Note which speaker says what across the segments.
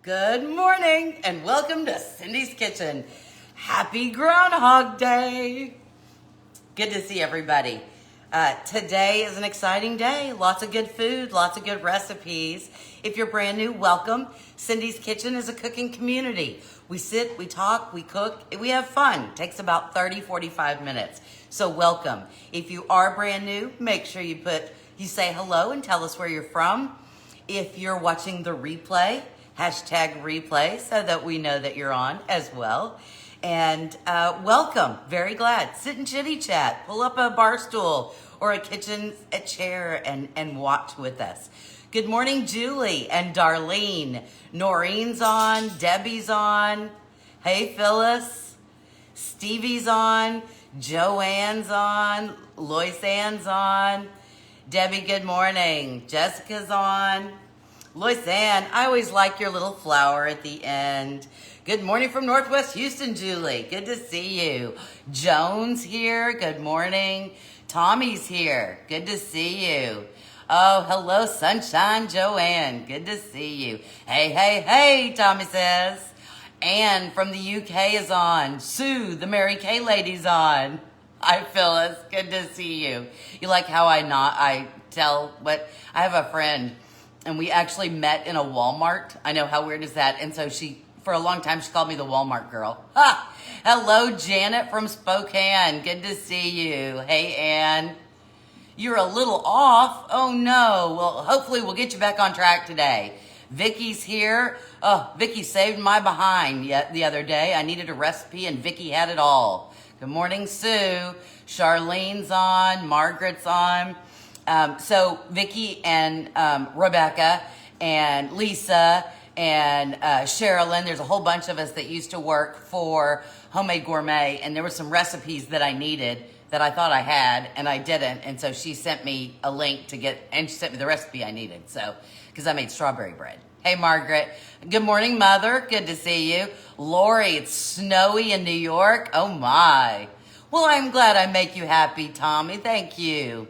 Speaker 1: Good morning and welcome to Cindy's Kitchen. Happy Groundhog Day. Good to see everybody. Today is an exciting day. Lots of good food, lots of good recipes. If you're brand new, welcome. Cindy's Kitchen is a cooking community. We sit, we talk, we cook, we have fun. It takes about 30-45 minutes. So welcome. If you are brand new, make sure you say hello and tell us where you're from. If you're watching the replay, hashtag replay so that we know that you're on as well. And welcome, very glad. Sit and chitty chat, pull up a bar stool or a chair and watch with us. Good morning, Julie and Darlene. Noreen's on, Debbie's on. Hey, Phyllis. Stevie's on, Joanne's on, Lois Ann's on. Debbie, good morning. Jessica's on. Lois Ann, I always like your little flower at the end. Good morning from Northwest Houston, Julie. Good to see you. Joan's here. Good morning. Tommy's here. Good to see you. Oh, hello, Sunshine Joanne. Good to see you. Hey, hey, hey, Tommy says. Anne from the UK is on. Sue, the Mary Kay lady's on. Hi, Phyllis. Good to see you. You like how I have a friend, and we actually met in a Walmart. I know, how weird is that? And so for a long time, she called me the Walmart girl. Ha! Hello, Janet from Spokane. Good to see you. Hey, Ann. You're a little off. Oh, no. Well, hopefully we'll get you back on track today. Vicky's here. Oh, Vicky saved my behind the other day. I needed a recipe, and Vicky had it all. Good morning, Sue. Charlene's on. Margaret's on. So Vicky and Rebecca and Lisa and Sherilyn, there's a whole bunch of us that used to work for Homemade Gourmet, and there were some recipes that I needed that I thought I had and I didn't, and so she sent me a link and she sent me the recipe I needed, because I made strawberry bread. Hey, Margaret. Good morning, Mother. Good to see you. Lori, it's snowy in New York. Oh, my. Well, I'm glad I make you happy, Tommy. Thank you.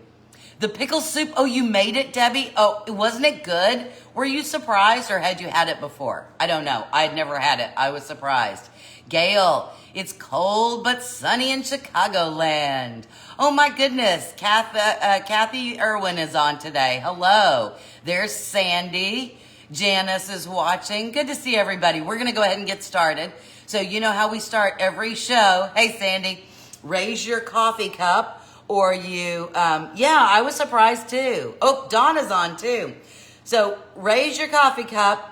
Speaker 1: The pickle soup. Oh, you made it, Debbie? Oh, wasn't it good? Were you surprised, or had you had it before? I don't know. I had never had it. I was surprised. Gail, it's cold but sunny in Chicagoland. Oh, my goodness. Kathy Irwin is on today. Hello. There's Sandy. Janice is watching. Good to see everybody. We're going to go ahead and get started. So you know how we start every show. Hey, Sandy, raise your coffee cup. Or I was surprised too. Oh, Donna's on too. So raise your coffee cup.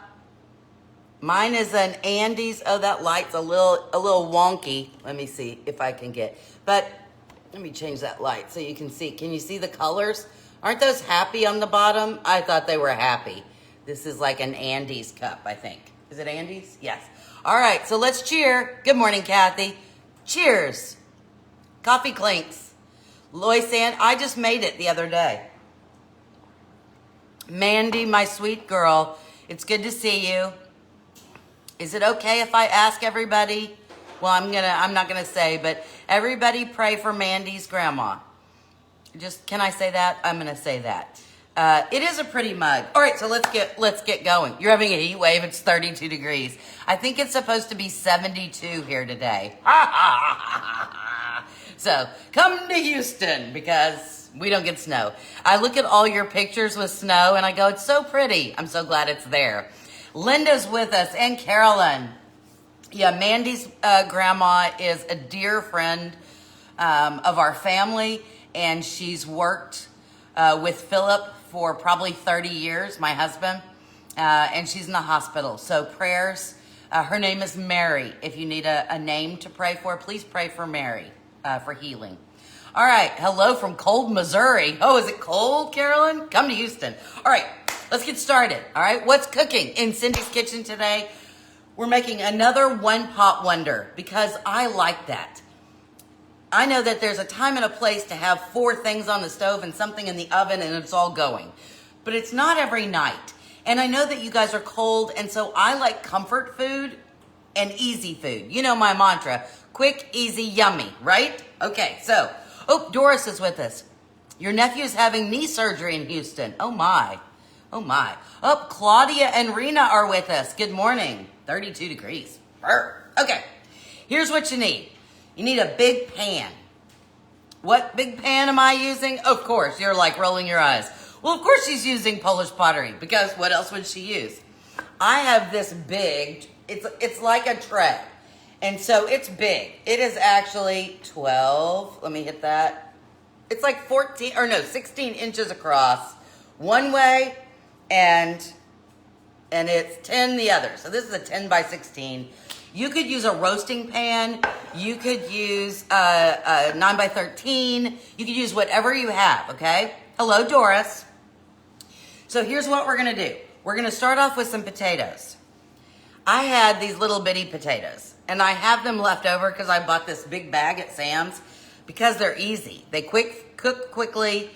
Speaker 1: Mine is an Andes. Oh, that light's a little wonky. Let me see if I can but let me change that light so you can see. Can you see the colors? Aren't those happy on the bottom? I thought they were happy. This is like an Andes cup, I think. Is it Andes? Yes. All right, so let's cheer. Good morning, Kathy. Cheers. Coffee clinks. Lois Ann, I just made it the other day. Mandy, my sweet girl, it's good to see you. Is it okay if I ask everybody? Well, I'm not gonna say, but everybody pray for Mandy's grandma. Can I say that? I'm gonna say that. It is a pretty mug. All right, so let's get going. You're having a heat wave. It's 32 degrees. I think it's supposed to be 72 here today. So come to Houston because we don't get snow. I look at all your pictures with snow and I go, it's so pretty. I'm so glad it's there. Linda's with us and Carolyn. Yeah, Mandy's grandma is a dear friend of our family, and she's worked with Philip for probably 30 years, my husband, and she's in the hospital. So prayers. Her name is Mary. If you need a name to pray for, please pray for Mary. For healing. All right. Hello from cold Missouri. Oh, is it cold, Carolyn? Come to Houston. All right. Let's get started. All right. What's cooking in Cindy's Kitchen today? We're making another one pot wonder because I like that. I know that there's a time and a place to have 4 things on the stove and something in the oven and it's all going. But it's not every night. And I know that you guys are cold, and so I like comfort food and easy food. You know my mantra. Quick, easy, yummy, right? Okay, so, Doris is with us. Your nephew's having knee surgery in Houston. Oh my. Oh my. Oh, Claudia and Rena are with us. Good morning. 32 degrees. Okay, here's what you need. You need a big pan. What big pan am I using? Of course, you're like rolling your eyes. Well, of course she's using Polish pottery, because what else would she use? I have this big, it's like a tray. And so it's big. It is actually 12, let me hit that. It's like 16 inches across one way, and it's 10 the other. So this is a 10 by 16. You could use a roasting pan. You could use a 9 by 13. You could use whatever you have, okay? Hello, Doris. So here's what we're gonna do. We're gonna start off with some potatoes. I had these little bitty potatoes, and I have them left over because I bought this big bag at Sam's because they're easy. They cook quickly,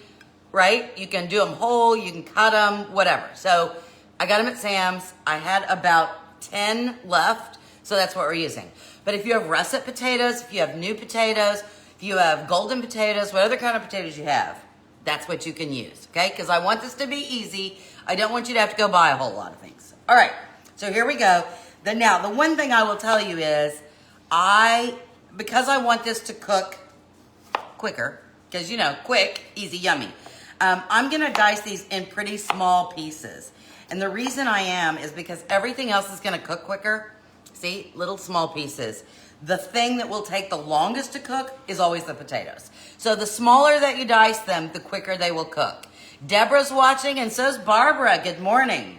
Speaker 1: right? You can do them whole, you can cut them, whatever. So I got them at Sam's. I had about 10 left, so that's what we're using. But if you have russet potatoes, if you have new potatoes, if you have golden potatoes, what other kind of potatoes you have, that's what you can use, okay? Because I want this to be easy. I don't want you to have to go buy a whole lot of things. All right, so here we go. Now, the one thing I will tell you is, because I want this to cook quicker, because, you know, quick, easy, yummy, I'm gonna dice these in pretty small pieces. And the reason I am is because everything else is gonna cook quicker. See, little small pieces. The thing that will take the longest to cook is always the potatoes. So the smaller that you dice them, the quicker they will cook. Deborah's watching, and so's Barbara. Good morning.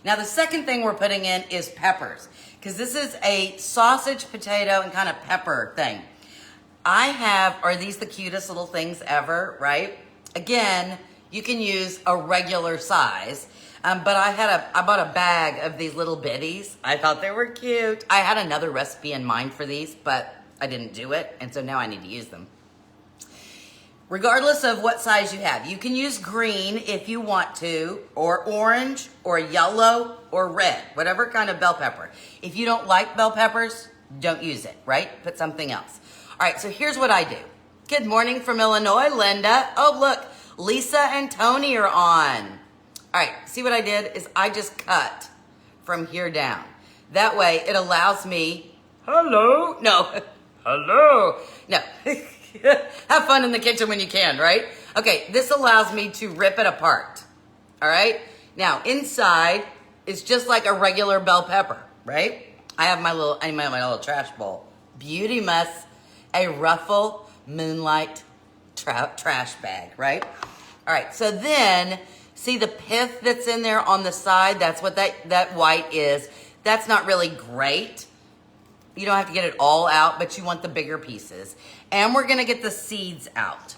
Speaker 1: Now the second thing we're putting in is peppers, because this is a sausage, potato, and kind of pepper thing. Are these the cutest little things ever, right? Again, you can use a regular size, but I bought a bag of these little bitties. I thought they were cute. I had another recipe in mind for these, but I didn't do it, and so now I need to use them. Regardless of what size you have, you can use green if you want to, or orange, or yellow, or red, whatever kind of bell pepper. If you don't like bell peppers, don't use it, right? Put something else. All right, so here's what I do. Good morning from Illinois, Linda. Oh, look, Lisa and Tony are on. All right, see what I did is I just cut from here down. That way it allows me, hello? No, hello? No. Have fun in the kitchen when you can, right? Okay, this allows me to rip it apart, all right? Now, inside is just like a regular bell pepper, right? I have my little trash bowl. Beauty Muss, a Ruffle Moonlight trash bag, right? All right, so then, see the pith that's in there on the side? That's what that white is. That's not really great. You don't have to get it all out, but you want the bigger pieces. And we're gonna get the seeds out.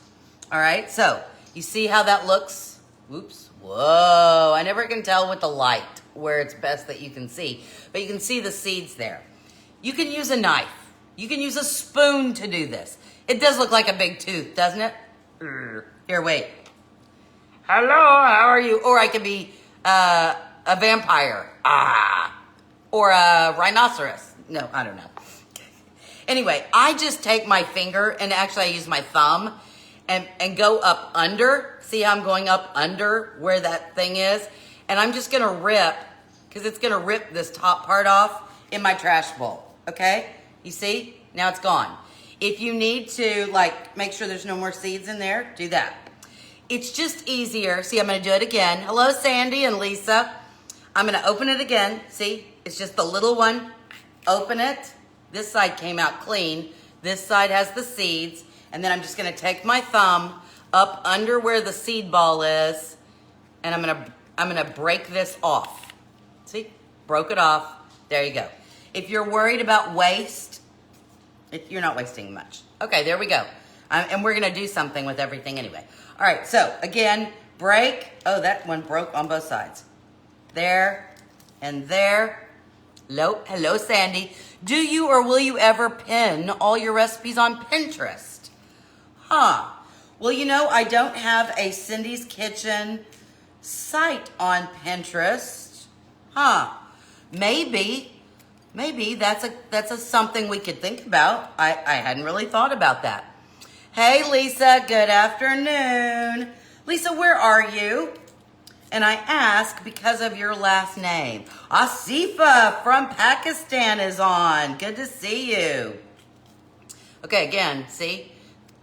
Speaker 1: All right, so you see how that looks? Whoops, whoa. I never can tell with the light where it's best that you can see, but you can see the seeds there. You can use a knife. You can use a spoon to do this. It does look like a big tooth, doesn't it? Here, wait. Hello, how are you? Or I could be a vampire. Or a rhinoceros. No, I don't know. Anyway, I just take my finger, and actually I use my thumb, and go up under. See how I'm going up under where that thing is? And I'm just gonna rip, because it's gonna rip this top part off in my trash bowl, okay? You see? Now it's gone. If you need to, like, make sure there's no more seeds in there, do that. It's just easier. See, I'm gonna do it again. Hello, Sandy and Lisa. I'm gonna open it again. See, it's just the little one. Open it. This side came out clean. This side has the seeds. And then I'm just gonna take my thumb up under where the seed ball is, and I'm gonna break this off. See, broke it off. There you go. If you're worried about waste, you're not wasting much. Okay, there we go. And we're gonna do something with everything anyway. All right, so again, break. Oh, that one broke on both sides. There and there. Hello, Sandy. Do you or will you ever pin all your recipes on Pinterest? Huh. Well, you know, I don't have a Cindy's Kitchen site on Pinterest. Huh. Maybe that's a something we could think about. I hadn't really thought about that. Hey, Lisa, good afternoon. Lisa, where are you? And I ask because of your last name. Asifa from Pakistan is on. Good to see you. Okay, again, see?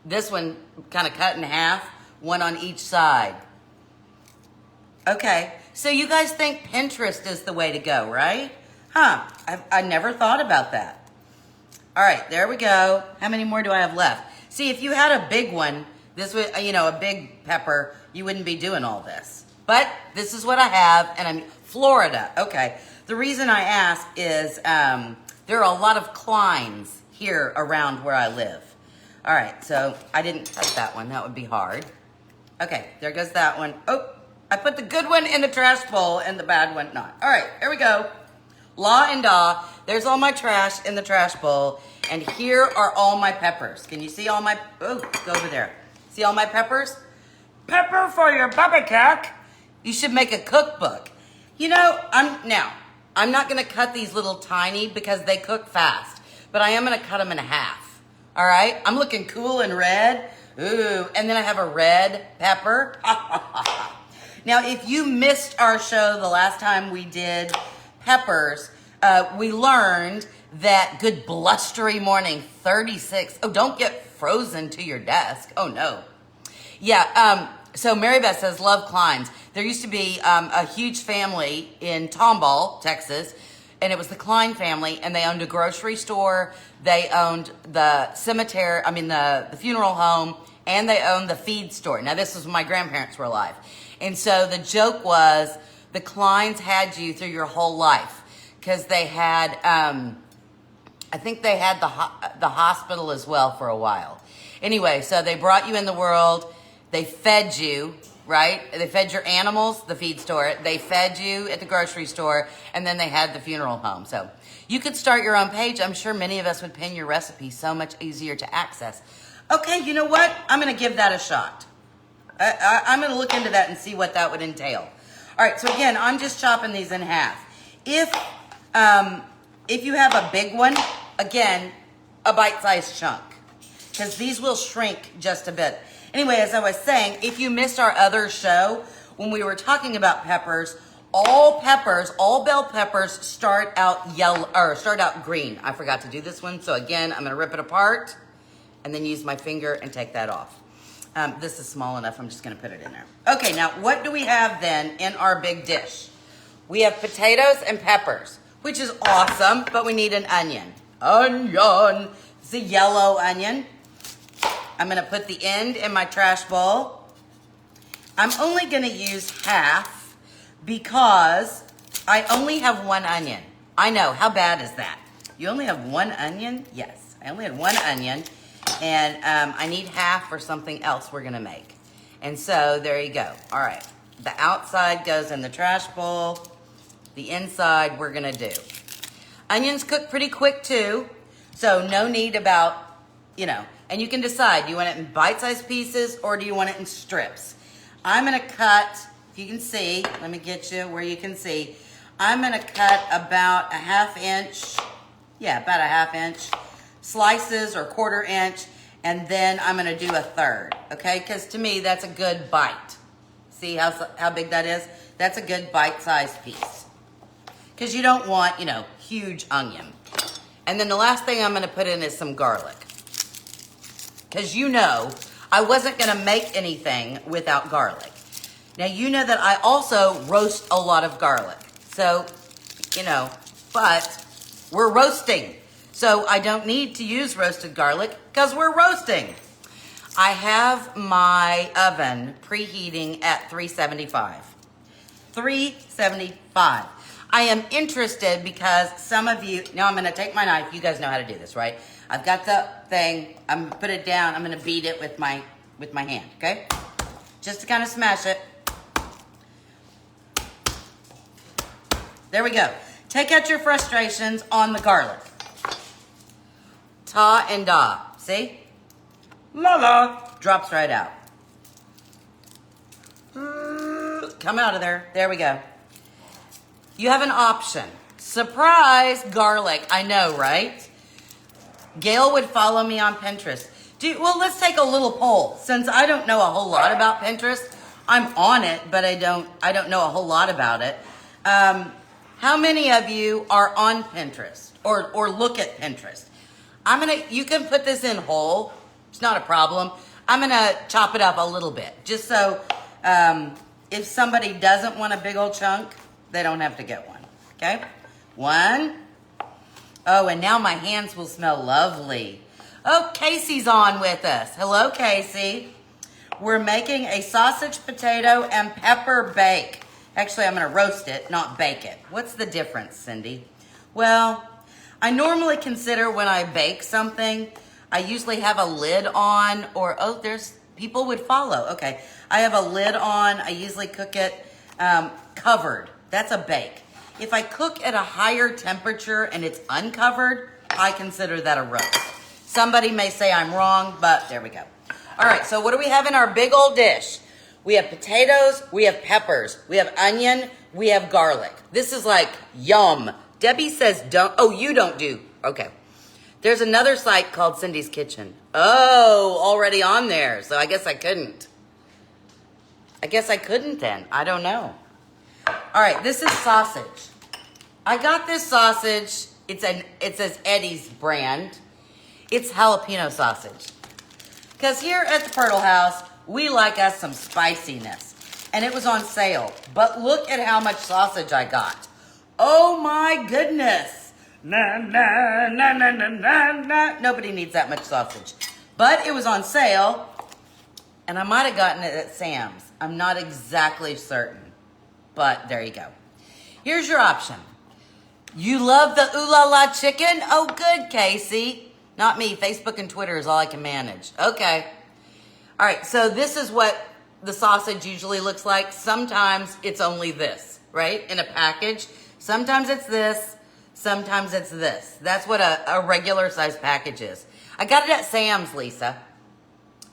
Speaker 1: This one kind of cut in half, one on each side. Okay, so you guys think Pinterest is the way to go, right? Huh, I never thought about that. All right, there we go. How many more do I have left? See, if you had a big one, this would, a big pepper, you wouldn't be doing all this. But this is what I have, and I'm Florida. Okay, the reason I ask is there are a lot of clines here around where I live. All right, so I didn't cut that one. That would be hard. Okay, there goes that one. Oh, I put the good one in the trash bowl and the bad one not. All right, here we go. La and da. There's all my trash in the trash bowl. And here are all my peppers. Can you see all my, oh, go over there. See all my peppers? Pepper for your barbecue. You should make a cookbook. I'm not gonna cut these little tiny because they cook fast, but I am gonna cut them in half. All right, I'm looking cool and red. Ooh, and then I have a red pepper. Now, if you missed our show the last time we did peppers, we learned that good blustery morning, 36. Oh, don't get frozen to your desk. Oh, no. Yeah, so Mary Beth says, love climbs. There used to be a huge family in Tomball, Texas, and it was the Klein family, and they owned a grocery store, they owned the cemetery, the funeral home, and they owned the feed store. Now, this was when my grandparents were alive. And so the joke was the Kleins had you through your whole life because they had, I think they had the hospital as well for a while. Anyway, so they brought you in the world, they fed you, right? They fed your animals, the feed store. They fed you at the grocery store, and then they had the funeral home. So you could start your own page. I'm sure many of us would pin your recipe, so much easier to access. Okay, you know what? I'm going to give that a shot. I'm going to look into that and see what that would entail. All right, so again, I'm just chopping these in half. If you have a big one, again, a bite-sized chunk, because these will shrink just a bit. Anyway, as I was saying, if you missed our other show, when we were talking about peppers, all bell peppers start out yellow, or start out green. I forgot to do this one, so again, I'm going to rip it apart and then use my finger and take that off. This is small enough, I'm just going to put it in there. Okay, now what do we have then in our big dish? We have potatoes and peppers, which is awesome, but we need an onion. Onion! It's a yellow onion. I'm going to put the end in my trash bowl. I'm only going to use half because I only have one onion. I know, how bad is that? You only have one onion? Yes, I only had one onion. And I need half for something else we're going to make. And so there you go. All right. The outside goes in the trash bowl. The inside we're going to do. Onions cook pretty quick too. So no need about, and you can decide, do you want it in bite-sized pieces or do you want it in strips? I'm going to cut, if you can see, let me get you where you can see. I'm going to cut about a half-inch, about a half-inch slices or quarter-inch, and then I'm going to do a third, okay? Because to me, that's a good bite. See how big that is? That's a good bite-sized piece. Because you don't want, huge onion. And then the last thing I'm going to put in is some garlic. Because I wasn't going to make anything without garlic. Now, you know that I also roast a lot of garlic. So, but we're roasting. So I don't need to use roasted garlic because we're roasting. I have my oven preheating at 375. 375. I am interested because some of you, now I'm going to take my knife. You guys know how to do this, right? I've got the thing. I'm going to put it down. I'm going to beat it with my hand, okay? Just to kind of smash it. There we go. Take out your frustrations on the garlic. Ta and da. See? La la. Drops right out. Come out of there. There we go. You have an option. Surprise, garlic. I know, right? Gail would follow me on Pinterest. Well, let's take a little poll. Since I don't know a whole lot about Pinterest, I'm on it, but I don't know a whole lot about it. How many of you are on Pinterest or look at Pinterest? You can put this in whole. It's not a problem. I'm gonna chop it up a little bit, just so if somebody doesn't want a big old chunk, they don't have to get one. Okay, one. Oh, and now my hands will smell lovely. Oh, Casey's on with us. Hello, Casey. We're making a sausage, potato, and pepper bake. Actually, I'm going to roast it, not bake it. What's the difference, Cindy? Well, I normally consider when I bake something, I usually have a lid on, or, oh, there's, people would follow. Okay, I have a lid on. I usually cook it covered. That's a bake. If I cook at a higher temperature and it's uncovered, I consider that a roast. Somebody may say I'm wrong, but there we go. All right, so what do we have in our big old dish? We have potatoes, we have peppers, we have onion, we have garlic. This is like yum. Debbie says don't, oh, you don't do, okay. There's another site called Cindy's Kitchen. Oh, already on there, so I guess I couldn't. I guess I couldn't then, I don't know. All right, this is sausage. I got this sausage, it says Eddie's brand. It's jalapeno sausage. Because here at the Pirtle House, we like us some spiciness. And it was on sale. But look at how much sausage I got. Oh my goodness. Na, na, na, na, na, na, na. Nobody needs that much sausage. But it was on sale. And I might have gotten it at Sam's. I'm not exactly certain. But there you go. Here's your option. You love the ooh la la chicken? Oh good, Casey. Not me. Facebook and Twitter is all I can manage. Okay. All right. So this is what the sausage usually looks like. Sometimes it's only this, right? In a package. Sometimes it's this. Sometimes it's this. That's what a regular size package is. I got it at Sam's, Lisa.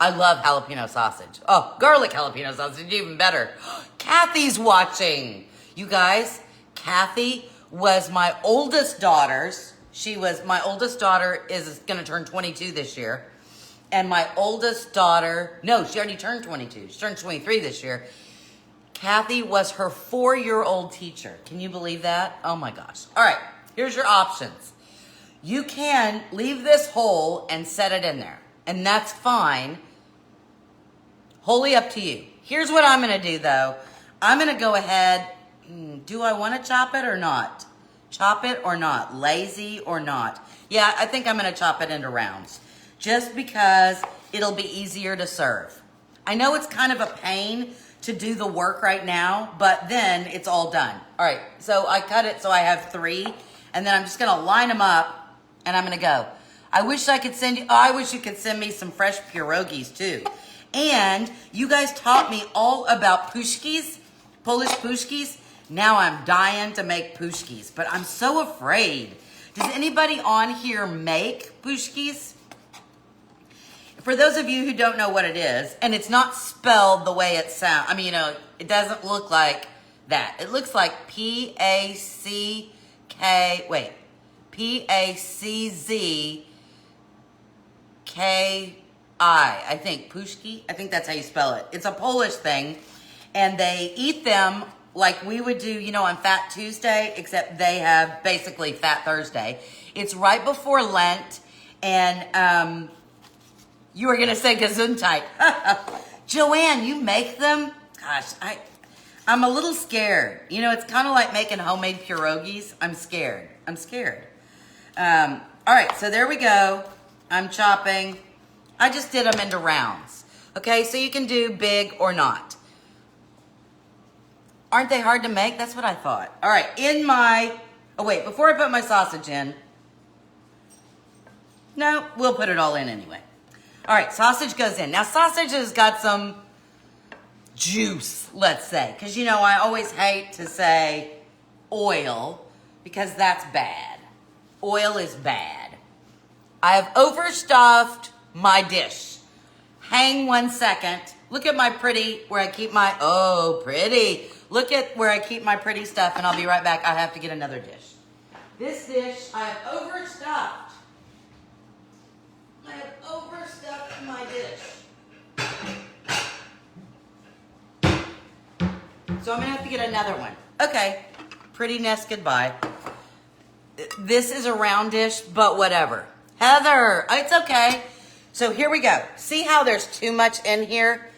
Speaker 1: I love jalapeno sausage. Oh, garlic jalapeno sausage, even better. Kathy's watching. You guys, Kathy was my oldest daughter's. My oldest daughter is going to turn 22 this year. And my oldest daughter, no, she already turned 22. She turned 23 this year. Kathy was her 4-year-old teacher. Can you believe that? Oh my gosh. All right, here's your options. You can leave this whole and set it in there. And that's fine. Wholly up to you. Here's what I'm going to do though. I'm going to go ahead. Do I want to chop it or not? Chop it or not? Lazy or not? Yeah, I think I'm going to chop it into rounds. Just because it'll be easier to serve. I know it's kind of a pain to do the work right now, but then it's all done. All right, so I cut it so I have 3, and then I'm just going to line them up, and I'm going to go. I wish I could send you, I wish you could send me some fresh pierogies too. And you guys taught me all about puszkis, Polish puszkis. Now I'm dying to make puszkis, but I'm so afraid. Does anybody on here make puszkis? For those of you who don't know what it is, and it's not spelled the way it sounds, I mean, you know, it doesn't look like that. It looks like P-A-C-K, wait, P-A-C-Z-K-I, I think, puszki, I think that's how you spell it. It's a Polish thing, and they eat them like we would do, you know, on Fat Tuesday, except they have basically Fat Thursday. It's right before Lent, and you were going to say Gesundheit. Joanne, you make them? Gosh, I'm a little scared. You know, it's kind of like making homemade pierogies. I'm scared. I'm scared. All right, so there we go. I'm chopping. I just did them into rounds. Okay, so you can do big or not. Aren't they hard to make? That's what I thought. All right, oh wait, before I put my sausage in, no, we'll put it all in anyway. All right, sausage goes in. Now, sausage has got some juice, let's say, because, you know, I always hate to say oil because that's bad. Oil is bad. I have overstuffed my dish. Hang 1 second. Look at my pretty, where I keep my, oh, pretty. Look at where I keep my pretty stuff, and I'll be right back. I have to get another dish. This dish I have overstuffed. I have overstuffed my dish. So I'm gonna have to get another one. Okay, prettiness, goodbye. This is a round dish, but whatever. Heather, it's okay. So here we go. See how there's too much in here?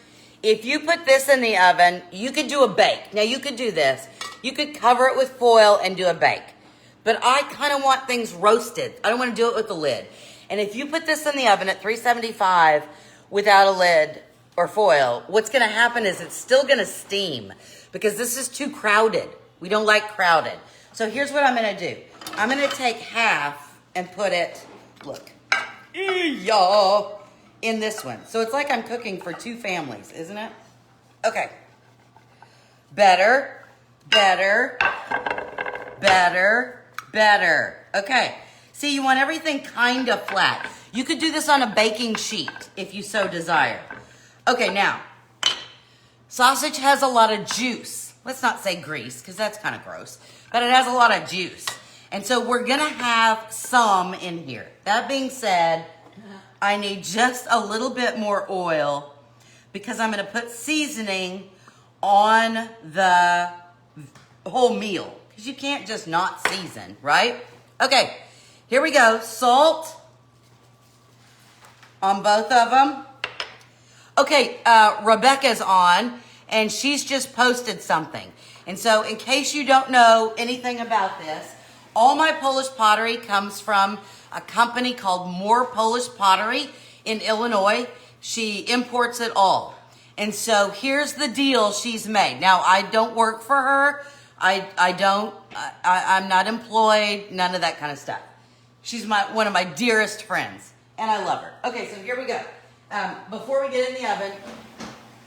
Speaker 1: If you put this in the oven, you could do a bake. Now you could do this. You could cover it with foil and do a bake. But I kind of want things roasted. I don't want to do it with the lid. And if you put this in the oven at 375 without a lid or foil, what's going to happen is it's still going to steam because this is too crowded. We don't like crowded. So here's what I'm going to do. I'm going to take half and put it, look, in this one. So it's like I'm cooking for 2 families, isn't it? Okay. Better, better, better, better. Okay. See, you want everything kind of flat. You could do this on a baking sheet if you so desire. Okay, now, sausage has a lot of juice. Let's not say grease, because that's kind of gross. But it has a lot of juice. And so we're going to have some in here. That being said, I need just a little bit more oil because I'm going to put seasoning on the whole meal. Because you can't just not season, right? Okay, here we go. Salt on both of them. Okay, Rebecca's on, and she's just posted something. And so in case you don't know anything about this, all my Polish pottery comes from a company called More Polish Pottery in Illinois. She imports it all. And so here's the deal she's made. Now, I don't work for her. I'm not employed, none of that kind of stuff. She's one of my dearest friends, and I love her. Okay, so here we go. Before we get in the oven,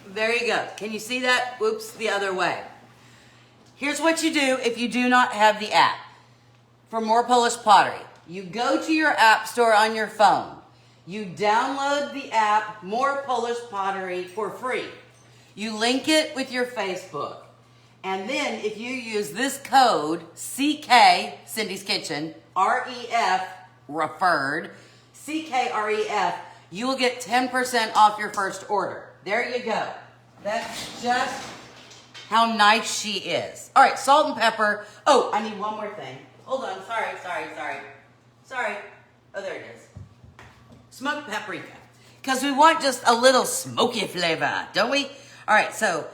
Speaker 1: there you go. Can you see that? Oops, the other way. Here's what you do if you do not have the app for More Polish Pottery. You go to your app store on your phone. You download the app More Polish Pottery for free. You link it with your Facebook. And then if you use this code, CK, Cindy's Kitchen, REF, referred, CKREF, you will get 10% off your first order. There you go. That's just how nice she is. All right, salt and pepper. Oh, I need one more thing. Hold on, sorry. Oh, there it is. Smoked paprika. Because we want just a little smoky flavor, don't we? All right, so,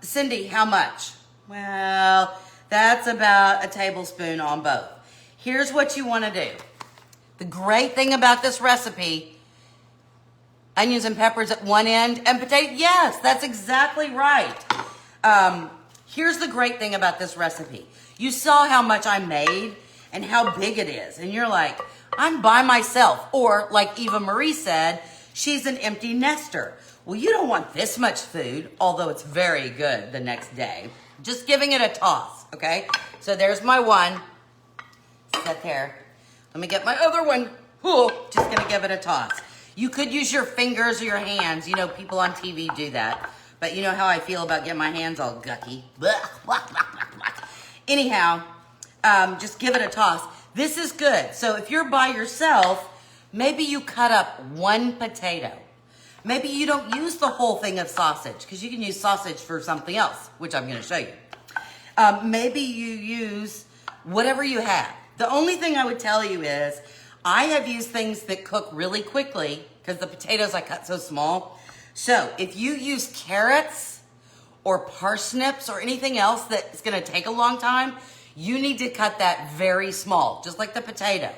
Speaker 1: Cindy, how much? Well, that's about a tablespoon on both. Here's what you want to do. The great thing about this recipe, onions and peppers at one end and potato. Yes, that's exactly right. Here's the great thing about this recipe. You saw how much I made and how big it is. And you're like, I'm by myself. Or like Eva Marie said, she's an empty nester. Well, you don't want this much food, although it's very good the next day. Just giving it a toss, okay? So there's my one. Set there. Let me get my other one. Ooh, just gonna give it a toss. You could use your fingers or your hands. You know, people on TV do that. But you know how I feel about getting my hands all gucky. Anyhow, just give it a toss. This is good. So if you're by yourself, maybe you cut up one potato. Maybe you don't use the whole thing of sausage because you can use sausage for something else, which I'm going to show you. Maybe you use whatever you have. The only thing I would tell you is I have used things that cook really quickly because the potatoes I cut so small. So if you use carrots or parsnips or anything else that's going to take a long time, you need to cut that very small, just like the potato.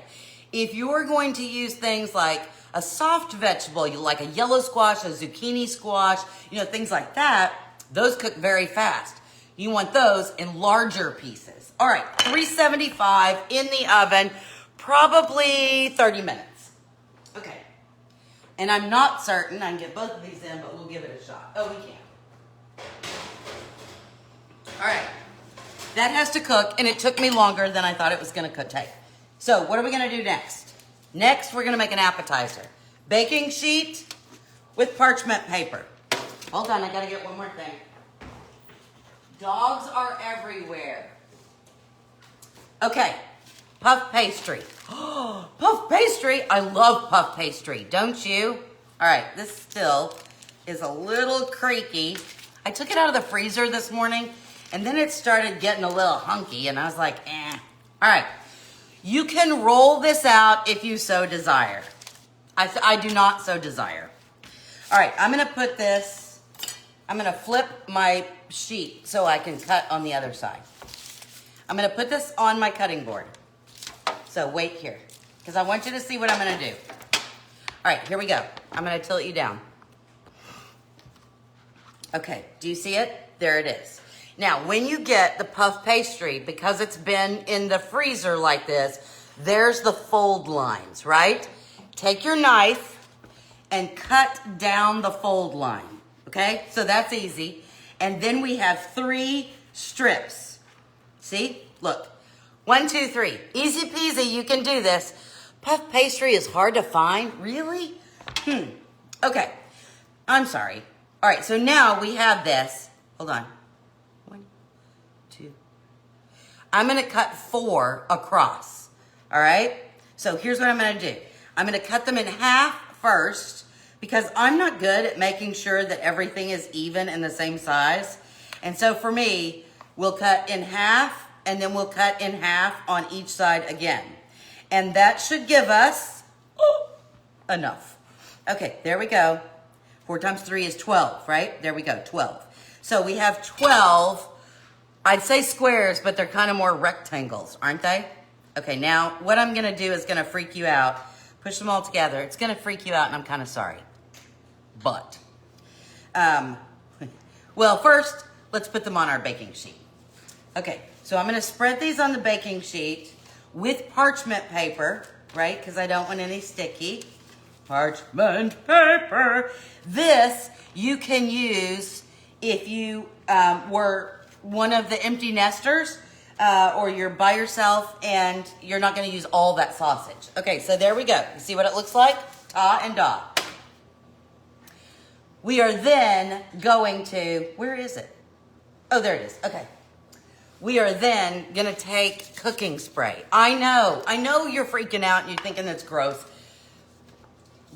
Speaker 1: If you're going to use things like a soft vegetable, like a yellow squash, a zucchini squash, you know, things like that, those cook very fast. You want those in larger pieces. All right, 375 in the oven, probably 30 minutes. Okay. And I'm not certain I can get both of these in, but we'll give it a shot. Oh, we can. All right. That has to cook, and it took me longer than I thought it was going to take. So what are we going to do next? Next, we're going to make an appetizer. Baking sheet with parchment paper. Hold on, I got to get one more thing. Dogs are everywhere. Okay, puff pastry. Puff pastry, I love puff pastry, don't you? All right, this still is a little creaky. I took it out of the freezer this morning, And then it started getting a little hunky, and I was like, eh. All right, you can roll this out if you so desire. I do not so desire. All right, I'm gonna put this, I'm gonna flip my sheet so I can cut on the other side. I'm gonna put this on my cutting board. So wait here, because I want you to see what I'm gonna do. All right, here we go. I'm gonna tilt you down. Okay, do you see it? There it is. Now, when you get the puff pastry, because it's been in the freezer like this, there's the fold lines, right? Take your knife and cut down the fold line, okay? So that's easy. And then we have 3 strips. See? Look. 1, 2, 3. Easy peasy, you can do this. Puff pastry is hard to find. Really? Okay. I'm sorry. All right, so now we have this. Hold on. 1, 2. I'm gonna cut 4 across. All right? So here's what I'm gonna do. I'm gonna cut them in half first because I'm not good at making sure that everything is even and the same size. And so for me, we'll cut in half and then we'll cut in half on each side again. And that should give us enough. Okay, there we go. 4 times 3 is 12, right? There we go, 12. So we have 12, I'd say squares, but they're kind of more rectangles, aren't they? Okay, now what I'm gonna do is gonna freak you out. Push them all together. It's gonna freak you out and I'm kind of sorry. But, well, first, let's put them on our baking sheet. Okay, so I'm gonna spread these on the baking sheet with parchment paper, right? Because I don't want any sticky. Parchment paper. This you can use if you were one of the empty nesters or you're by yourself and you're not going to use all that sausage. Okay, so there we go. You see what it looks like? Ta and da. We are then going to, where is it? Oh, there it is. Okay. We are then going to take cooking spray. I know you're freaking out and you're thinking that's gross.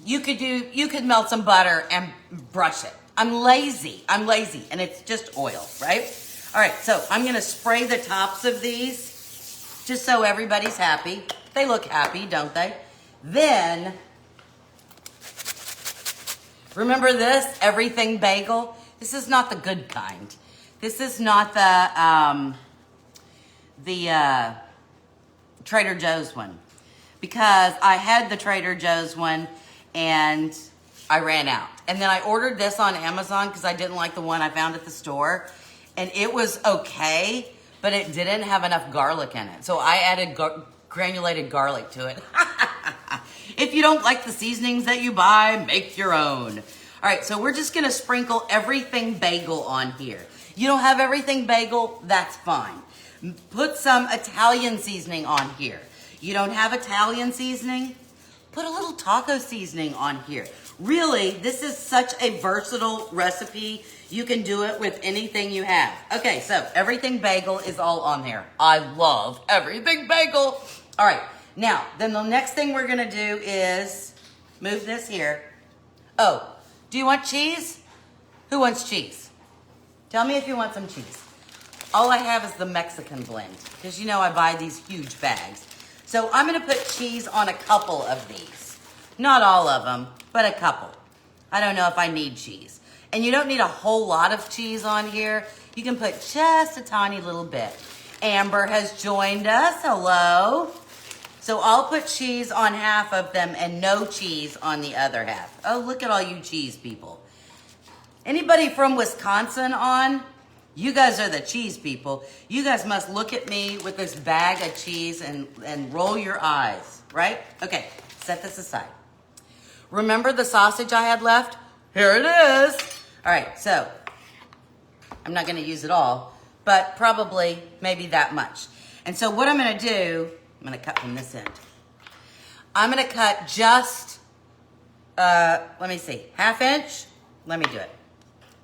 Speaker 1: You could melt some butter and brush it. I'm lazy, and it's just oil, right? All right, so I'm gonna spray the tops of these just so everybody's happy. They look happy, don't they? Then, remember this, everything bagel? This is not the good kind. This is not the Trader Joe's one. Because I had the Trader Joe's one and I ran out. And then I ordered this on Amazon because I didn't like the one I found at the store. And it was okay, but it didn't have enough garlic in it. So I added granulated garlic to it. If you don't like the seasonings that you buy, make your own. All right, so we're just gonna sprinkle everything bagel on here. You don't have everything bagel, that's fine. Put some Italian seasoning on here. You don't have Italian seasoning? Put a little taco seasoning on here. Really, this is such a versatile recipe. You can do it with anything you have. Okay, so everything bagel is all on there. I love everything bagel. All right, now, then the next thing we're gonna do is move this here. Oh, do you want cheese? Who wants cheese? Tell me if you want some cheese. All I have is the Mexican blend, because you know I buy these huge bags. So I'm gonna put cheese on a couple of these. Not all of them, but a couple. I don't know if I need cheese. And you don't need a whole lot of cheese on here. You can put just a tiny little bit. Amber has joined us, hello. So I'll put cheese on half of them and no cheese on the other half. Oh, look at all you cheese people. Anybody from Wisconsin on? You guys are the cheese people. You guys must look at me with this bag of cheese and roll your eyes, right? Okay, set this aside. Remember the sausage I had left? Here it is. All right, so I'm not gonna use it all, but probably maybe that much. And so what I'm gonna do, I'm gonna cut from this end. I'm gonna cut just, let me see, 1/2 inch? Let me do it.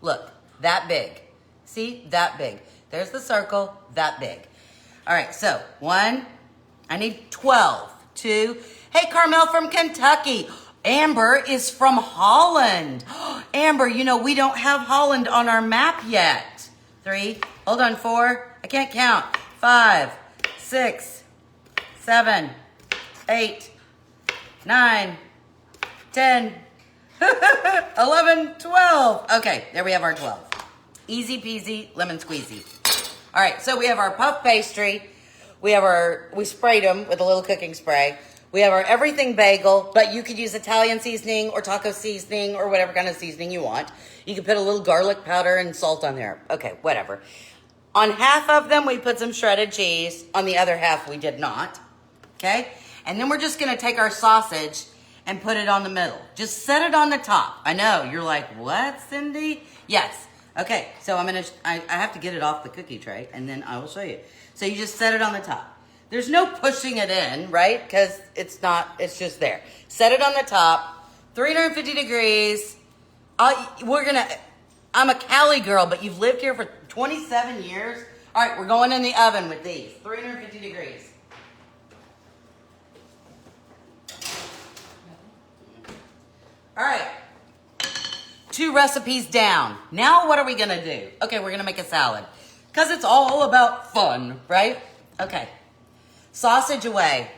Speaker 1: Look, that big. See, that big. There's the circle, that big. All right, so 1, I need 12. 2, hey, Carmel from Kentucky. Amber is from Holland. Amber, you know, we don't have Holland on our map yet. 3, hold on, 4, I can't count, 5, 6, 7, 8, 9, 10, 11, 12. Okay, there we have our 12. Easy peasy, lemon squeezy. All right, so we have our puff pastry. We sprayed them with a little cooking spray. We have our everything bagel, but you could use Italian seasoning or taco seasoning or whatever kind of seasoning you want. You could put a little garlic powder and salt on there. Okay, whatever. On half of them, we put some shredded cheese. On the other half, we did not. Okay? And then we're just going to take our sausage and put it on the middle. Just set it on the top. I know, you're like, what, Cindy? Yes. Okay, so I have to get it off the cookie tray, and then I will show you. So you just set it on the top. There's no pushing it in, right? Because it's just there. Set it on the top, 350 degrees. I'm a Cali girl, but you've lived here for 27 years. All right, we're going in the oven with these, 350 degrees. All right, 2 recipes down. Now what are we gonna do? Okay, we're gonna make a salad. Because it's all about fun, right? Okay, sausage away.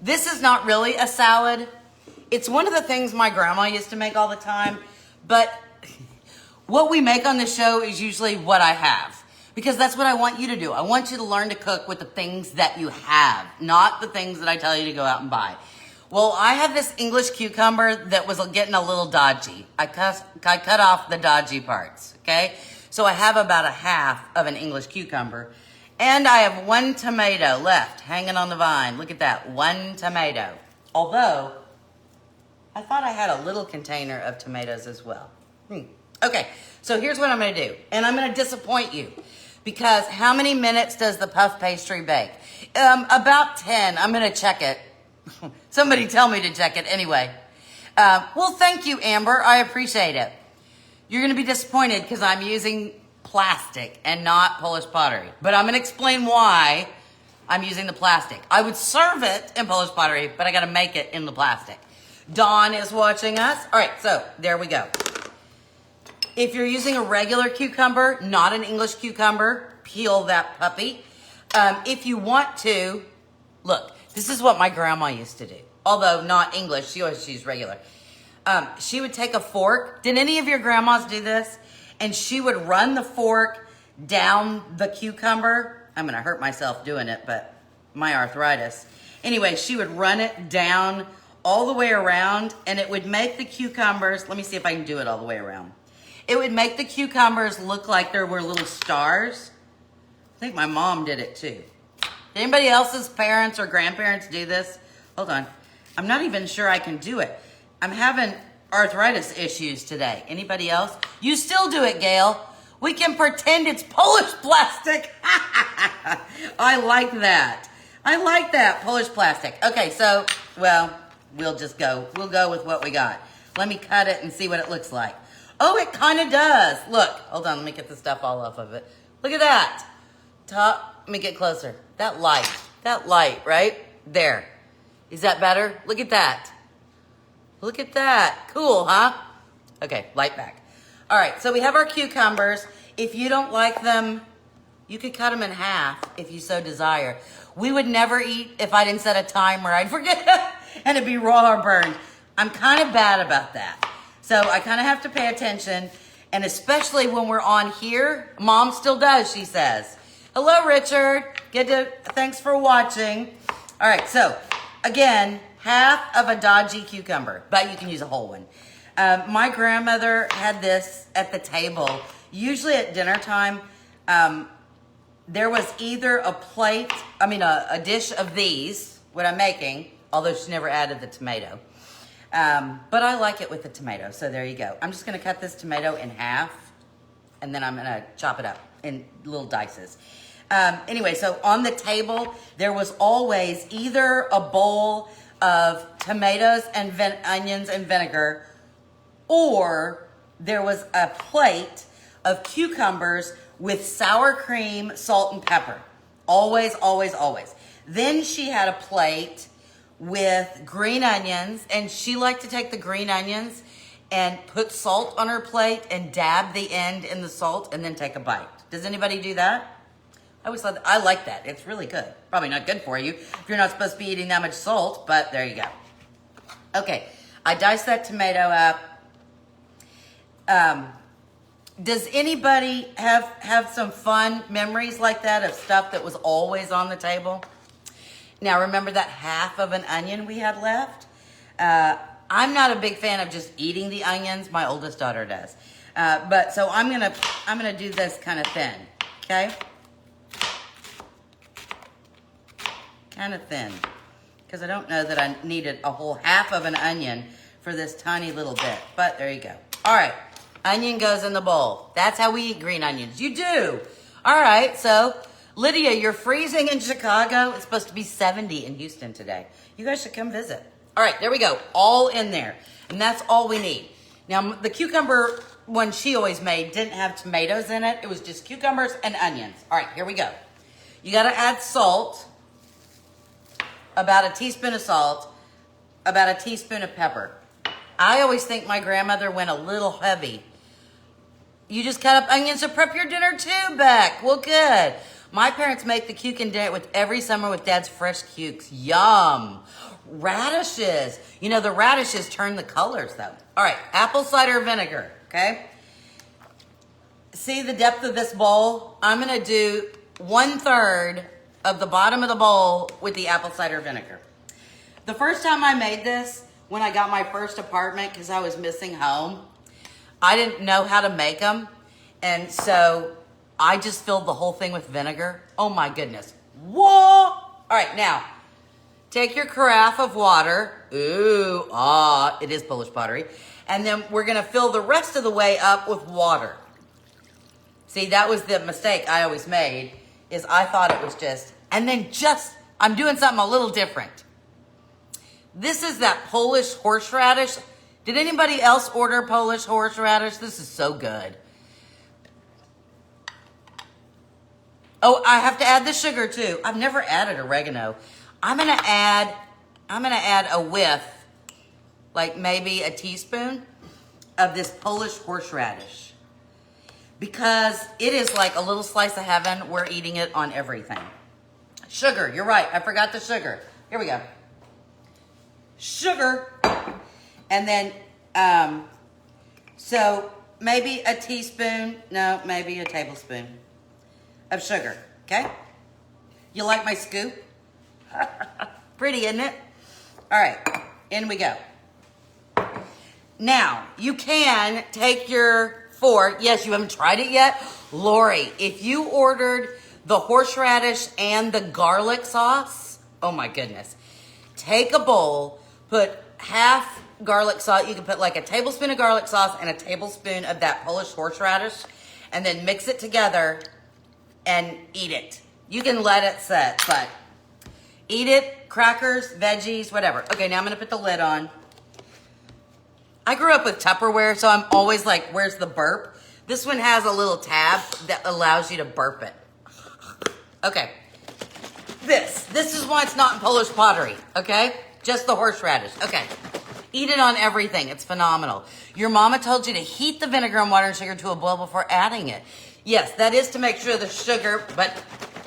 Speaker 1: This is not really a salad. It's one of the things my grandma used to make all the time, but what we make on this show is usually what I have. Because that's what I want you to do. I want you to learn to cook with the things that you have, not the things that I tell you to go out and buy. Well, I have this English cucumber that was getting a little dodgy. I cut off the dodgy parts, okay? So I have about a half of an English cucumber. And I have 1 tomato left hanging on the vine. Look at that, 1 tomato. Although, I thought I had a little container of tomatoes as well. Okay, so here's what I'm gonna do. And I'm gonna disappoint you. Because how many minutes does the puff pastry bake? About 10, I'm gonna check it. Somebody tell me to check it anyway. Well, thank you, Amber. I appreciate it. You're going to be disappointed because I'm using plastic and not Polish pottery. But I'm going to explain why I'm using the plastic. I would serve it in Polish pottery, but I got to make it in the plastic. Dawn is watching us. All right, so there we go. If you're using a regular cucumber, not an English cucumber, peel that puppy. If you want to, look. This is what my grandma used to do. Although not English, she's regular. She would take a fork. Did any of your grandmas do this? And she would run the fork down the cucumber. I'm going to hurt myself doing it, but my arthritis. Anyway, she would run it down all the way around, and it would make the cucumbers, let me see if I can do it all the way around. It would make the cucumbers look like there were little stars. I think my mom did it too. Anybody else's parents or grandparents do this? Hold on. I'm not even sure I can do it. I'm having arthritis issues today. Anybody else? You still do it, Gail. We can pretend it's Polish plastic. I like that. I like that, Polish plastic. Okay, so, well, we'll go with what we got. Let me cut it and see what it looks like. Oh, it kind of does. Look, hold on, let me get the stuff all off of it. Look at that. Let me get closer. That light, right? There. Is that better? Look at that. Look at that. Cool, huh? Okay, light back. All right, so we have our cucumbers. If you don't like them, you could cut them in half if you so desire. We would never eat if I didn't set a timer. I'd forget and it'd be raw or burned. I'm kind of bad about that. So I kind of have to pay attention. And especially when we're on here, Mom still does, she says. Hello, Richard. Thanks for watching. All right, so again, half of a dodgy cucumber, but you can use a whole one. My grandmother had this at the table. Usually at dinner time, there was either a dish of these, what I'm making, although she never added the tomato. But I like it with the tomato, so there you go. I'm just gonna cut this tomato in half, and then I'm gonna chop it up in little dices. Anyway, so on the table, there was always either a bowl of tomatoes and onions and vinegar, or there was a plate of cucumbers with sour cream, salt, and pepper. Always, always, always. Then she had a plate with green onions, and she liked to take the green onions and put salt on her plate and dab the end in the salt and then take a bite. Does anybody do that? I always thought, I like that. It's really good. Probably not good for you if you're not supposed to be eating that much salt, but there you go. Okay, I diced that tomato up. Does anybody have some fun memories like that of stuff that was always on the table? Now, remember that half of an onion we had left? I'm not a big fan of just eating the onions. My oldest daughter does. But so I'm gonna do this kind of thin, okay? Kind of thin, because I don't know that I needed a whole half of an onion for this tiny little bit, but there you go. All right, onion goes in the bowl. That's how we eat green onions. You do. All right, so Lydia, you're freezing in Chicago. It's supposed to be 70 in Houston today. You guys should come visit. All right, there we go, all in there, and that's all we need. Now, the cucumber one she always made didn't have tomatoes in it. It was just cucumbers and onions. All right, here we go. You gotta add salt. About a teaspoon of salt, about a teaspoon of pepper. I always think my grandmother went a little heavy. You just cut up onions to prep your dinner too, Beck. Well, good. My parents make the cuke and dinner with every summer with Dad's fresh cukes. Yum. Radishes. You know, the radishes turn the colors though. All right, apple cider vinegar, okay? See the depth of this bowl? I'm gonna do 1/3 of the bottom of the bowl with the apple cider vinegar. The first time I made this, when I got my first apartment, because I was missing home, I didn't know how to make them. And so I just filled the whole thing with vinegar. Oh my goodness. Whoa! All right, now, take your carafe of water. Ooh, it is Polish pottery. And then we're gonna fill the rest of the way up with water. See, that was the mistake I always made, is I thought it was I'm doing something a little different. This is that Polish horseradish. Did anybody else order Polish horseradish? This is so good. Oh, I have to add the sugar too. I've never added oregano. I'm gonna add a whiff, like maybe a teaspoon of this Polish horseradish. Because it is like a little slice of heaven. We're eating it on everything. Sugar, you're right. I forgot the sugar. Here we go. Sugar. And then, so maybe a teaspoon, no, maybe a tablespoon of sugar, okay? You like my scoop? Pretty, isn't it? All right, in we go. Now, you can take your fork. Yes, you haven't tried it yet. Lori, if you ordered the horseradish and the garlic sauce, oh my goodness. Take a bowl, put half garlic sauce. You can put like a tablespoon of garlic sauce and a tablespoon of that Polish horseradish, and then mix it together and eat it. You can let it set, but eat it, crackers, veggies, whatever. Okay, now I'm gonna put the lid on. I grew up with Tupperware, so I'm always like, where's the burp? This one has a little tab that allows you to burp it. Okay. This is why it's not in Polish pottery, okay? Just the horseradish. Okay. Eat it on everything. It's phenomenal. Your mama told you to heat the vinegar and water and sugar to a boil before adding it. Yes, that is to make sure the sugar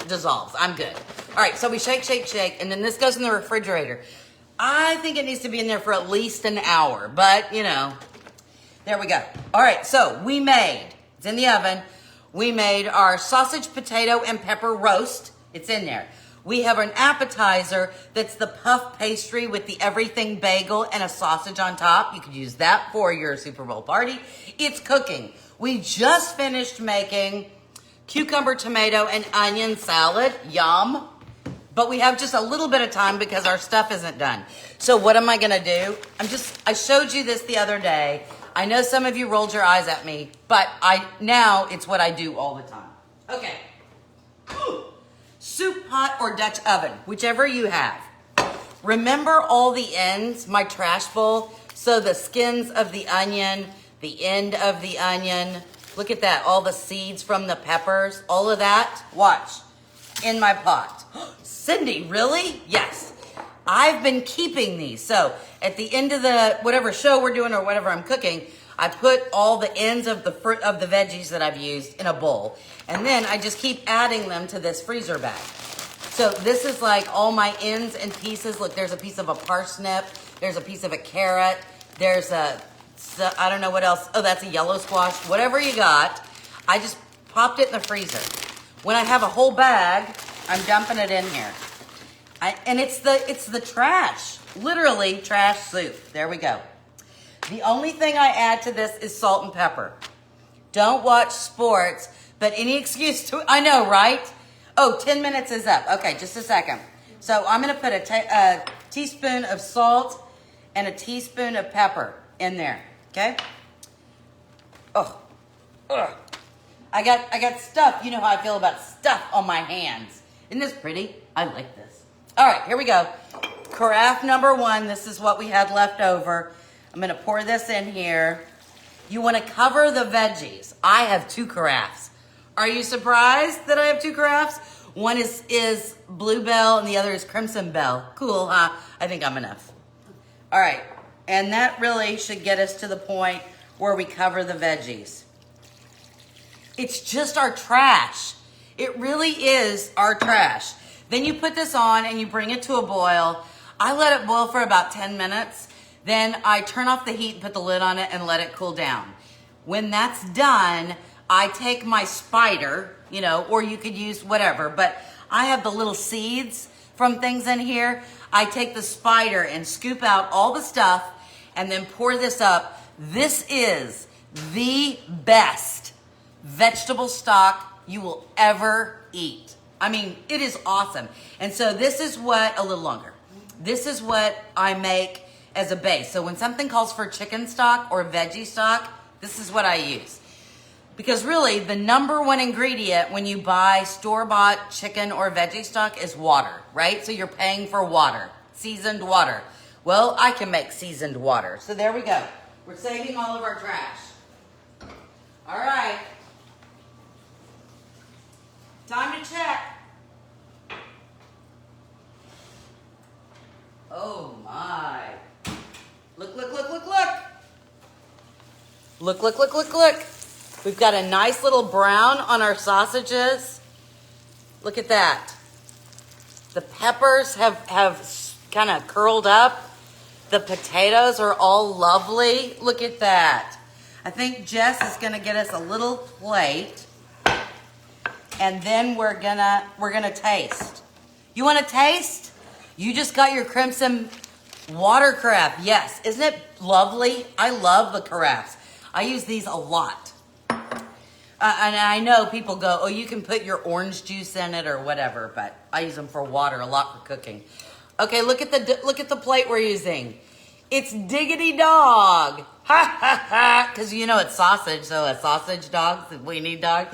Speaker 1: dissolves. I'm good. All right, so we shake, shake, shake, and then this goes in the refrigerator. I think it needs to be in there for at least an hour, but you know, there we go. All right, so it's in the oven. We made our sausage, potato, and pepper roast. It's in there. We have an appetizer that's the puff pastry with the everything bagel and a sausage on top. You could use that for your Super Bowl party. It's cooking. We just finished making cucumber, tomato, and onion salad. Yum. But we have just a little bit of time because our stuff isn't done. So what am I gonna do? I showed you this the other day. I know some of you rolled your eyes at me, but now it's what I do all the time. Okay. Soup pot or Dutch oven, whichever you have. Remember all the ends, my trash bowl? So the skins of the onion, the end of the onion. Look at that, all the seeds from the peppers, all of that. Watch, in my pot. Cindy, really? Yes. I've been keeping these. So at the end of the whatever show we're doing or whatever I'm cooking, I put all the ends of the fruit of the veggies that I've used in a bowl. And then I just keep adding them to this freezer bag. So this is like all my ends and pieces. Look, there's a piece of a parsnip. There's a piece of a carrot. There's I don't know what else. Oh, that's a yellow squash. Whatever you got, I just popped it in the freezer. When I have a whole bag, I'm dumping it in here. And it's the trash. Literally trash soup. There we go. The only thing I add to this is salt and pepper. Don't watch sports, but any excuse to, I know, right? Oh, 10 minutes is up. Okay, just a second. So I'm going to put a teaspoon of salt and a teaspoon of pepper in there, okay? Oh, ugh. I got stuff. You know how I feel about stuff on my hands. Isn't this pretty? I like this. All right, here we go. Carafe number 1. This is what we had left over. I'm going to pour this in here. You want to cover the veggies. I have 2 carafes. Are you surprised that I have 2 carafes? One is Bluebell and the other is Crimson Bell. Cool, huh? I think I'm enough. All right, and that really should get us to the point where we cover the veggies. It's just our trash. It really is our trash. Then you put this on and you bring it to a boil. I let it boil for about 10 minutes. Then I turn off the heat and put the lid on it and let it cool down. When that's done, I take my spider, you know, or you could use whatever, but I have the little seeds from things in here. I take the spider and scoop out all the stuff and then pour this up. This is the best vegetable stock you will ever eat. I mean, it is awesome. And so this is what, a little longer, this is what I make as a base. So when something calls for chicken stock or veggie stock, this is what I use. Because really, the number 1 ingredient when you buy store-bought chicken or veggie stock is water, right? So you're paying for water, seasoned water. Well, I can make seasoned water. So there we go. We're saving all of our trash. All right. Time to check. Oh my. Look, look, look, look, look. Look, look, look, look, look. We've got a nice little brown on our sausages. Look at that. The peppers have kind of curled up. The potatoes are all lovely. Look at that. I think Jess is gonna get us a little plate. And then we're gonna taste. You wanna taste? You just got your crimson water carafe. Yes, isn't it lovely? I love the carafes. I use these a lot. And I know people go, oh, you can put your orange juice in it or whatever, but I use them for water, a lot for cooking. Okay, look at the plate we're using. It's Diggity Dog. Ha ha ha. Because you know it's sausage, so a sausage dog, a weenie dog.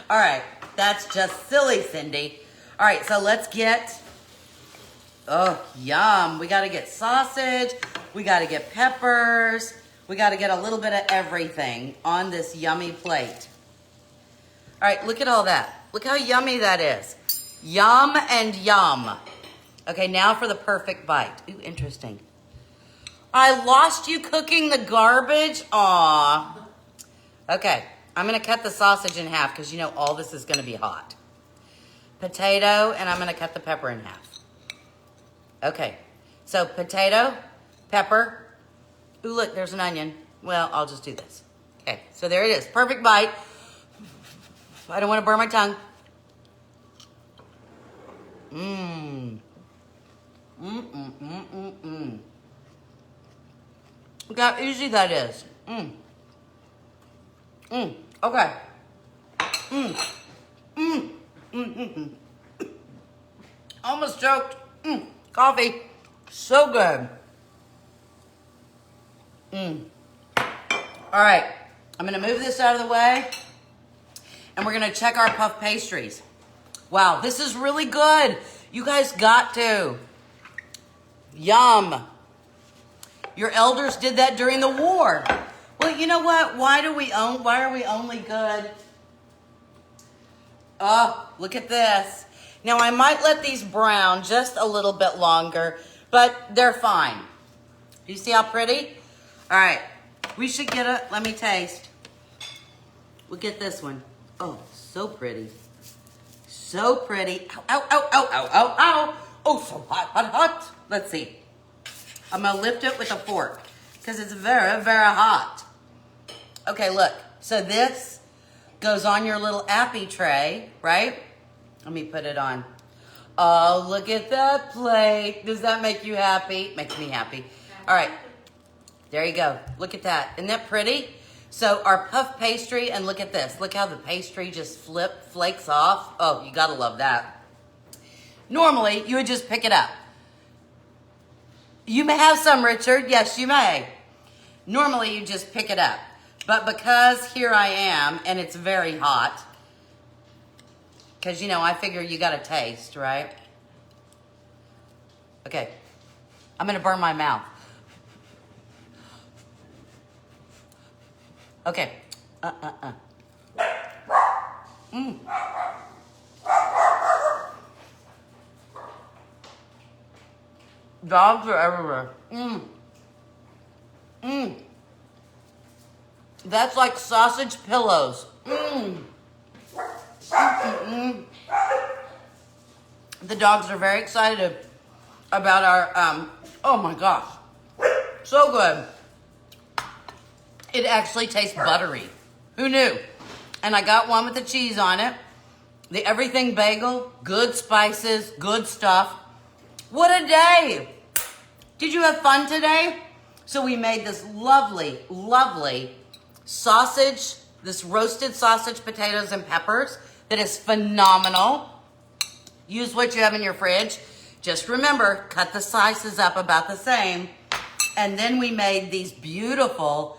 Speaker 1: All right, that's just silly, Cindy. All right, so let's get, oh, yum. We got to get sausage. We got to get peppers. We got to get a little bit of everything on this yummy plate. All right, look at all that. Look how yummy that is. Yum and yum. Okay, now for the perfect bite. Ooh, interesting. I lost you cooking the garbage? Aw. Okay, I'm going to cut the sausage in half because you know all this is going to be hot. Potato, and I'm going to cut the pepper in half. Okay, so potato, pepper. Ooh, look, there's an onion. Well, I'll just do this. Okay, so there it is. Perfect bite. I don't want to burn my tongue. Mmm. Look how easy that is. Okay. Almost choked. Coffee. So good. All right. I'm going to move this out of the way. And we're going to check our puff pastries. Wow, this is really good. You guys got to. Yum. Your elders did that during the war. Well, you know what? Why are we only good? Oh, look at this. Now, I might let these brown just a little bit longer, but they're fine. You see how pretty? All right. We should get let me taste. We'll get this one. Oh, so pretty. So pretty. Ow, ow, ow, ow, ow, ow, ow. Oh, so hot, hot, hot. Let's see. I'm gonna lift it with a fork because it's very, very hot. Okay, look. So this goes on your little Appy tray, right? Let me put it on. Oh, look at that plate. Does that make you happy? Makes me happy. All right. There you go. Look at that. Isn't that pretty? So our puff pastry, and look at this. Look how the pastry just flakes off. Oh, you gotta love that. Normally, you would just pick it up. You may have some, Richard. Yes, you may. Normally, you just pick it up. But because here I am, and it's very hot, because, you know, I figure you gotta taste, right? Okay. I'm gonna burn my mouth. Okay. Dogs are everywhere. That's like sausage pillows. The dogs are very excited about our, oh my gosh. So good. It actually tastes buttery. Who knew? And I got one with the cheese on it. The everything bagel, good spices, good stuff. What a day. Did you have fun today? So we made this lovely, lovely sausage, this roasted sausage, potatoes, and peppers that is phenomenal. Use what you have in your fridge. Just remember, cut the slices up about the same. And then we made these beautiful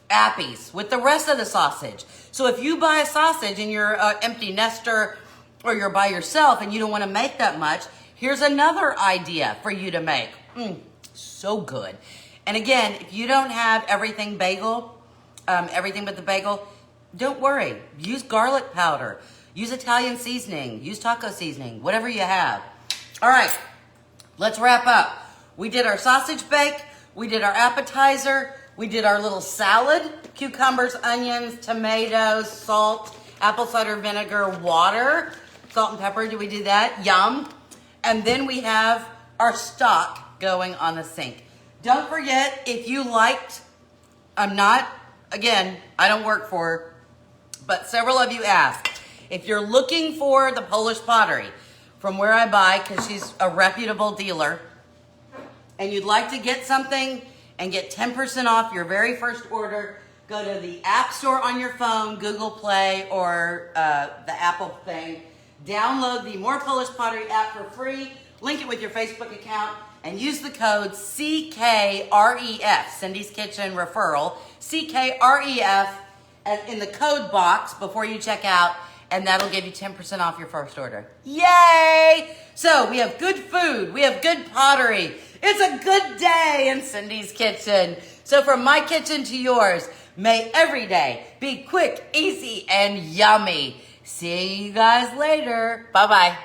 Speaker 1: Appies with the rest of the sausage. So if you buy a sausage and you're an empty nester or you're by yourself and you don't want to make that much, here's another idea for you to make. So good. And again, if you don't have everything bagel, everything but the bagel, don't worry. Use garlic powder. Use Italian seasoning. Use taco seasoning. Whatever you have. All right. Let's wrap up. We did our sausage bake. We did our appetizer. We did our little salad. Cucumbers, onions, tomatoes, salt, apple cider vinegar, water, salt and pepper. Did we do that? Yum. And then we have our stock going on the sink. Don't forget, if you liked, again, I don't work for her, but several of you asked. If you're looking for the Polish pottery from where I buy, because she's a reputable dealer, and you'd like to get something and get 10% off your very first order, go to the App Store on your phone, Google Play, or the Apple thing. Download the More Polish Pottery app for free, link it with your Facebook account, and use the code CKREF, Cindy's Kitchen Referral, CKREF in the code box before you check out, and that'll give you 10% off your first order. Yay! So we have good food, we have good pottery. It's a good day in Cindy's kitchen. So from my kitchen to yours, may every day be quick, easy, and yummy. See you guys later. Bye-bye.